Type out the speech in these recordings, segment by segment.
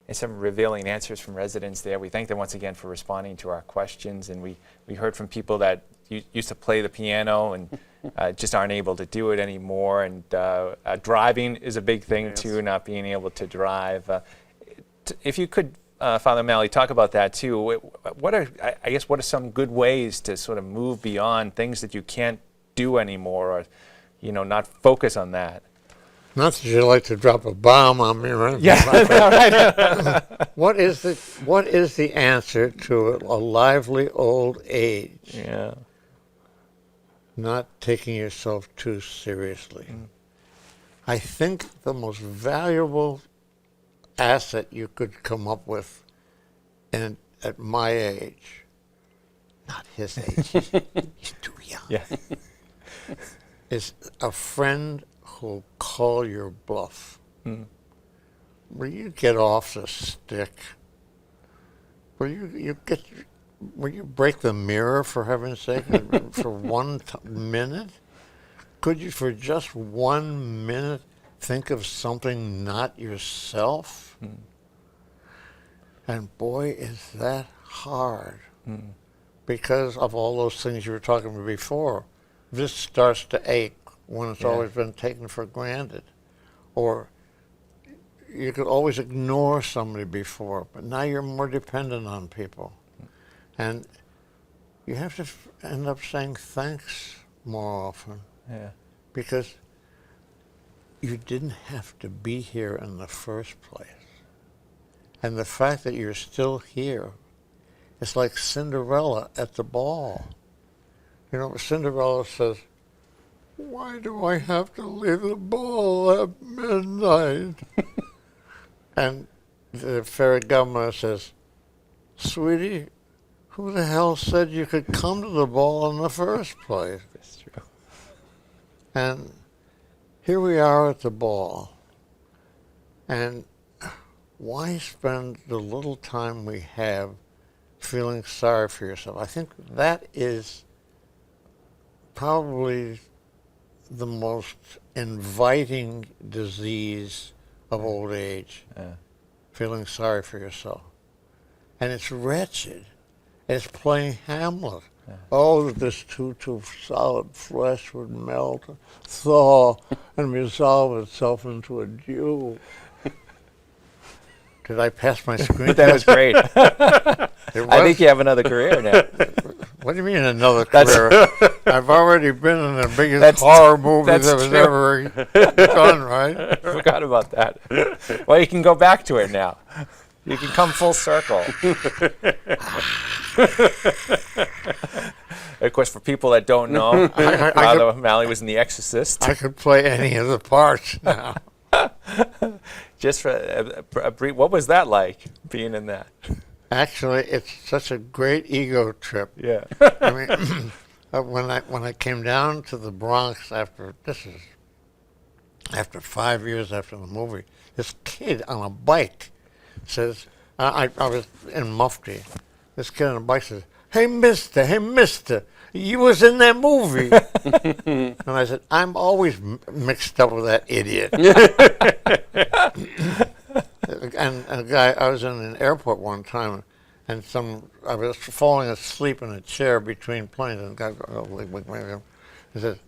And some revealing answers from residents there. We thank them once again for responding to our questions. And we heard from people that used to play the piano and just aren't able to do it anymore. And driving is a big thing too, not being able to drive. If you could, Father O'Malley, talk about that too. What are some good ways to sort of move beyond things that you can't do anymore, or not focus on that? Not that you like to drop a bomb on me, right? Yeah. What is the answer to a lively old age? Yeah. Not taking yourself too seriously. I think the most valuable asset you could come up with at my age, not his age, he's too young, is a friend who'll call your bluff. Will you get off the stick? Will you break the mirror, for heaven's sake, for 1 minute? Could you, for just 1 minute, think of something not yourself? And boy, is that hard. Because of all those things you were talking about before. This starts to ache when it's always been taken for granted. Or you could always ignore somebody before, but now you're more dependent on people. And you have to end up saying thanks more often. Because you didn't have to be here in the first place. And the fact that you're still here, it's like Cinderella at the ball. Cinderella says, "Why do I have to leave the ball at midnight?" And the fairy godmother says, "Sweetie, who the hell said you could come to the ball in the first place?" That's true. And here we are at the ball. And why spend the little time we have feeling sorry for yourself? I think that is probably the most inviting disease of old age, feeling sorry for yourself. And it's wretched. It's playing Hamlet. Oh, that this too solid flesh would melt, thaw, and resolve itself into a dew. Did I pass my screen? That was great. I think you have another career now. What do you mean another career? I've already been in the biggest horror movie that was ever done, right? I forgot about that. Well, you can go back to it now. You can come full circle. Of course, for people that don't know, Father O'Malley was in The Exorcist. I could play any of the parts now. Just for a brief, what was that like, being in that? Actually, it's such a great ego trip. Yeah. I mean, when I came down to the Bronx after 5 years after the movie, this kid on a bike says, I was in Mufti. This kid on a bike says, hey, mister, you was in that movie. And I said, I'm always mixed up with that idiot. And a guy, I was in an airport one time, and I was falling asleep in a chair between planes, and the guy goes, oh, wait. He said,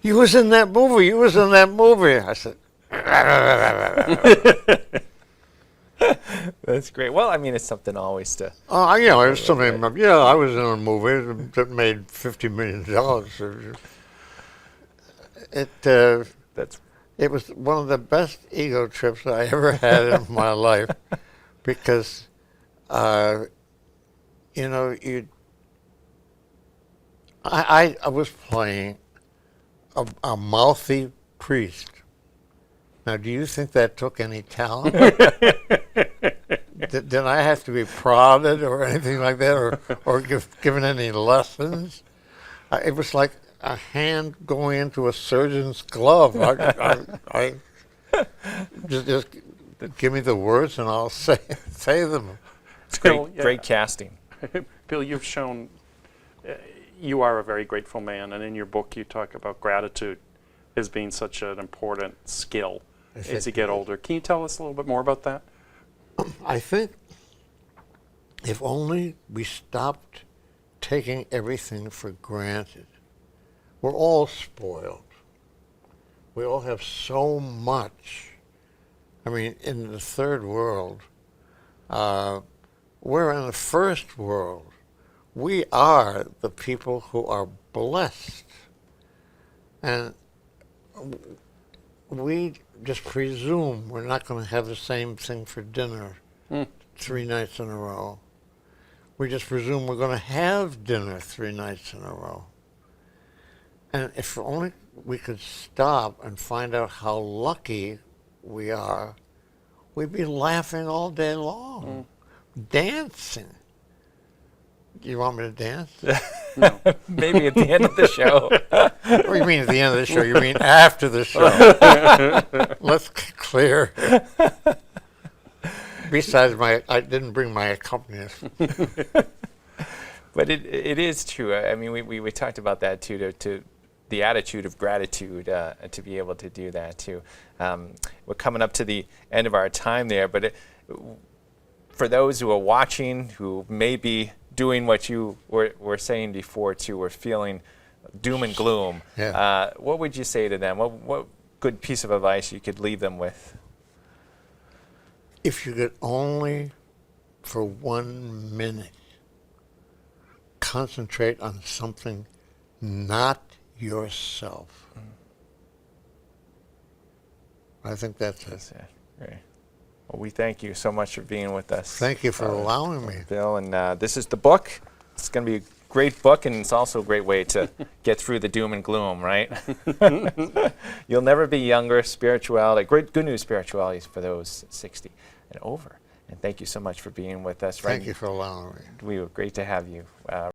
you was in that movie. I said, that's great. Well, I mean, it's something always to... it was something, I was in a movie that made $50 million. It was one of the best ego trips I ever had in my life, because, I was playing a mouthy priest. Now, do you think that took any talent? Did I have to be prodded or anything like that, or given any lessons? It was like a hand going into a surgeon's glove. I just give me the words and I'll say them. It's great casting. Bill, you've shown you are a very grateful man, and in your book you talk about gratitude as being such an important skill as you get older. Can you tell us a little bit more about that? I think if only we stopped taking everything for granted. We're all spoiled. We all have so much. I mean, in the third world, we're in the first world. We are the people who are blessed. And we just presume we're not going to have the same thing for dinner 3 nights in a row. We just presume we're going to have dinner 3 nights in a row. And if only we could stop and find out how lucky we are, we'd be laughing all day long, dancing. Do you want me to dance? No. Maybe at the end of the show. What do you mean at the end of the show? You mean after the show? Let's clear. Besides, I didn't bring my accompanist. But it is true. I mean, we talked about that too, to the attitude of gratitude, to be able to do that too. We're coming up to the end of our time there, but for those who are watching, who may be doing what you were saying before too, or feeling doom and gloom, what would you say to them? What good piece of advice you could leave them with? If you could only, for 1 minute, concentrate on something not yourself. I think that's it. Great. Well, we thank you so much for being with us. Thank you for allowing me. Bill, and this is the book. It's going to be a great book, and it's also a great way to get through the doom and gloom, right? You'll never be younger. Spirituality, good news spirituality is for those 60 and over. And thank you so much for being with us. Thank you for allowing me. We were great to have you.